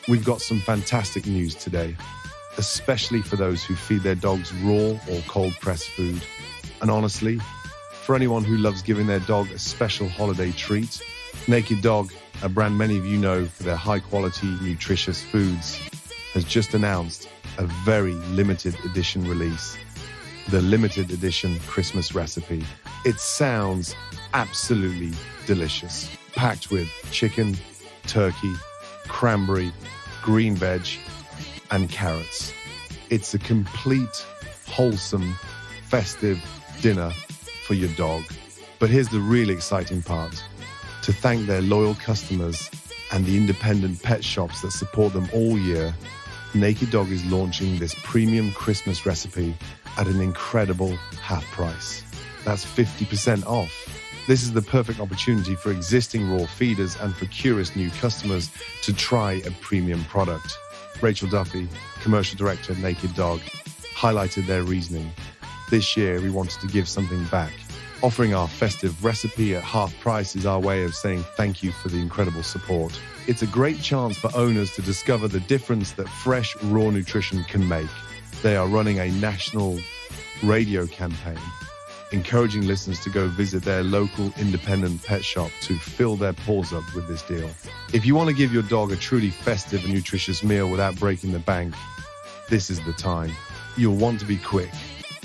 We've got some fantastic news today, especially for those who feed their dogs raw or cold-pressed food. And honestly, for anyone who loves giving their dog a special holiday treat, Naked Dog, a brand many of you know for their high-quality, nutritious foods, has just announced a very limited edition release, the limited edition Christmas recipe. It sounds absolutely delicious, packed with chicken, turkey, cranberry, green veg, and carrots. It's a complete, wholesome, festive dinner for your dog. But here's the really exciting part. To thank their loyal customers and the independent pet shops that support them all year, Naked Dog is launching this premium Christmas recipe at an incredible half price. That's 50% off. This is the perfect opportunity for existing raw feeders and for curious new customers to try a premium product. Rachel Duffy, commercial director at Naked Dog, highlighted their reasoning. This year, we wanted to give something back. Offering our festive recipe at half price is our way of saying thank you for the incredible support. It's a great chance for owners to discover the difference that fresh, raw nutrition can make. They are running a national radio campaign, encouraging listeners to go visit their local independent pet shop to fill their paws up with this deal. If you want to give your dog a truly festive and nutritious meal without breaking the bank, this is the time. You'll want to be quick,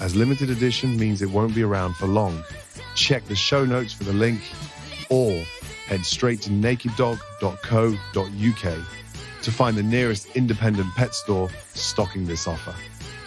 as limited edition means it won't be around for long. Check the show notes for the link or head straight to nakeddog.co.uk to find the nearest independent pet store stocking this offer.